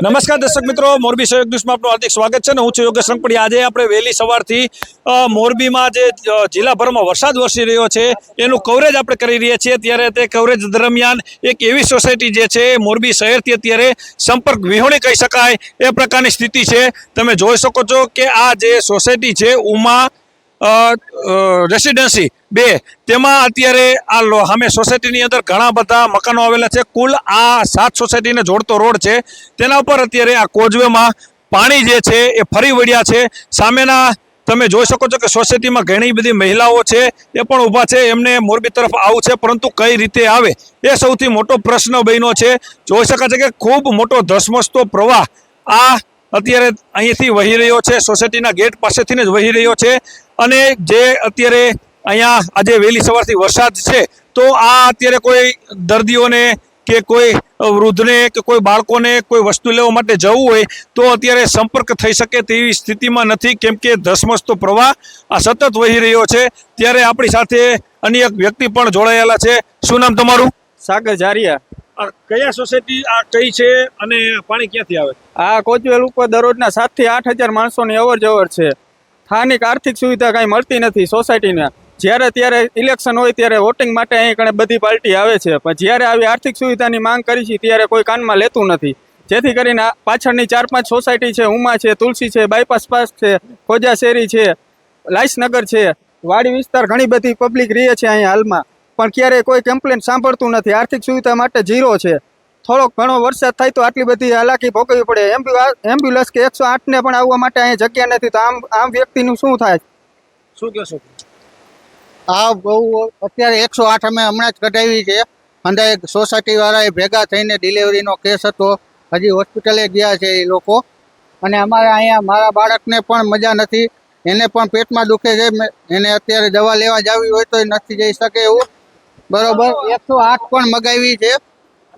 નમસ્કાર દર્શક મિત્રો, મોરબી સહયોગ ન્યૂઝમાં આપનું હાર્દિક સ્વાગત છે ને હું છું યોગેશ રંગપડી। આજે આપણે વહેલી સવારથી મોરબીમાં જે જિલ્લાભરમાં વરસાદ વરસી રહ્યો છે એનું કવરેજ આપણે કરી રહ્યા છીએ। ત્યારે તે કવરેજ દરમિયાન એક એવી સોસાયટી જે છે મોરબી શહેરથી અત્યારે સંપર્ક વિહોણી કહી શકાય એ પ્રકારની સ્થિતિ છે। તમે જોઈ શકો છો કે આ જે સોસાયટી છે ઉમા રેસિડેન્સી 2 તેમાં અત્યારે આ સામે સોસાયટીની અંદર ઘણા બધા મકાનો આવેલા છે। કુલ આ 7 સોસાયટીને જોડતો રોડ છે, તેના ઉપર અત્યારે આ કોઝવેમાં પાણી જે છે એ ફરી વળ્યા છે। સામેના તમે જોઈ શકો છો કે સોસાયટીમાં ઘણી બધી મહિલાઓ છે એ પણ ઊભા છે, એમને મોરબી તરફ આવું છે, પરંતુ કઈ રીતે આવે એ સૌથી મોટો પ્રશ્ન બન્યો છે। જોઈ શકાય છે કે ખૂબ મોટો ધસમસતો પ્રવાહ આ અત્યારે અહીંથી વહી રહ્યો છે, સોસાયટીના ગેટ પાસેથી જ વહી રહ્યો છે। અને જે અત્યારે અહીંયા આજે વહેલી સવારથી વરસાદ છે તો આ અત્યારે કોઈ દર્દીઓને કે કોઈ વૃદ્ધને કે કોઈ બાળકોને કોઈ વસ્તુ લેવા માટે જવું હોય તો અત્યારે સંપર્ક થઈ શકે તેવી સ્થિતિમાં નથી, કેમ કે ધસમસતો પ્રવાહ આ સતત વહી રહ્યો છે। ત્યારે આપણી સાથે અન્ય એક વ્યક્તિ પણ જોડાયેલા છે। શું નામ તમારું? સાગર જારિયા। કયા સોસાયટી આ કઈ છે અને પાણી ક્યાંથી આવે? આ કોચવેલ ઉપર દરરોજના 7 થી 8,000 માણસોની અવર જવર છે। સ્થાનિક આર્થિક સુવિધા કાંઈ મળતી નથી સોસાયટીને। જ્યારે ત્યારે ઇલેક્શન હોય ત્યારે વોટિંગ માટે અહીં ઘણી બધી પાર્ટી આવે છે, પણ જ્યારે આવી આર્થિક સુવિધાની માંગ કરી છે ત્યારે કોઈ કાનમાં લેતું નથી। જેથી કરીને પાછળની 4-5 સોસાયટી છે, ઉમા છે, તુલસી છે, બાયપાસ પાસ છે, ખોજા શેરી છે, લાઈસનગર છે, વાડી વિસ્તાર ઘણી બધી પબ્લિક રહે છે અહીંયા હાલમાં, પણ ક્યારેય કોઈ કમ્પ્લેન્ટ સાંભળતું નથી। આર્થિક સુવિધા માટે ઝીરો છે। થોડોક ઘણો વરસાદ થાય તો આટલી બધી હાલાકી ભોગવવી પડે। એમ્બ્યુલન્સ કે 108 ને પણ આવવા માટે અહીંયા જગ્યા નથી, તો આમ વ્યક્તિનું શું થાય? શું કહેશો? આ બહુ અત્યારે 108 અમે હમણાં જ કઢાવી છે, અને સોસાયટી વાળાએ ભેગા થઈને ડિલિવરીનો કેસ હતો, હજી હોસ્પિટલે ગયા છે એ લોકો। અને અમારે અહીંયા મારા બાળકને પણ મજા નથી, એને પણ પેટમાં દુખે છે, એને અત્યારે દવા લેવા જવી હોય તો નથી જઈ શકે એવું, બરોબર। 108 પણ મગાવી છે,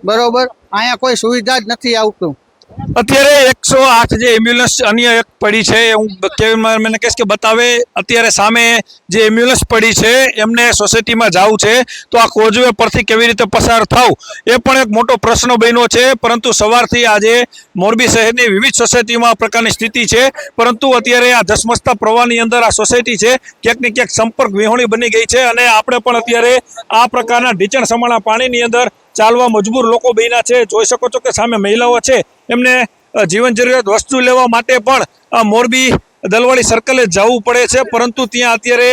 બરોબર। અહીંયા કોઈ સુવિધા જ નથી આવતું। અત્યારે 108 જે એમ્બ્યુલન્સ અન્ય એક પડી છે, હું મને કહીશ કે બતાવે। અત્યારે સામે જે એમ્બ્યુલન્સ પડી છે એમને સોસાયટીમાં જવું છે તો આ કોઝવે પરથી કેવી રીતે પસાર થવું એ પણ એક મોટો પ્રશ્ન બન્યો છે। પરંતુ સવારથી આજે મોરબી શહેરની વિવિધ સોસાયટીમાં આ પ્રકારની સ્થિતિ છે, પરંતુ અત્યારે આ ધસમસતા પ્રવાહની અંદર આ સોસાયટી છે ક્યાંક ને ક્યાંક સંપર્ક વિહોણી બની ગઈ છે। અને આપણે પણ અત્યારે આ પ્રકારના ઢીચણ સમાણા પાણીની અંદર ચાલવા મજબૂર લોકો બન્યા છે। જોઈ શકો છો કે સામે મહિલાઓ છે, એમને જીવન જરૂરિયાત વસ્તુ લેવા માટે પણ મોરબી દલવાડી સર્કલે જવું પડે છે, પરંતુ ત્યાં અત્યારે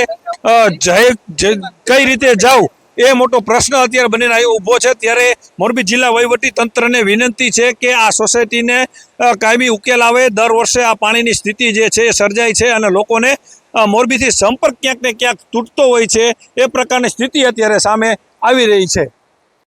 કઈ રીતે જવું એ મોટો પ્રશ્ન અત્યારે બનીને આવ્યો ઊભો છે। ત્યારે મોરબી જિલ્લા વહીવટી તંત્રને વિનંતી છે કે આ સોસાયટીને કાયમી ઉકેલ આવે। દર વર્ષે આ પાણીની સ્થિતિ જે છે એ સર્જાય છે અને લોકોને મોરબીથી સંપર્ક ક્યાંક ને ક્યાંક તૂટતો હોય છે, એ પ્રકારની સ્થિતિ અત્યારે સામે આવી રહી છે।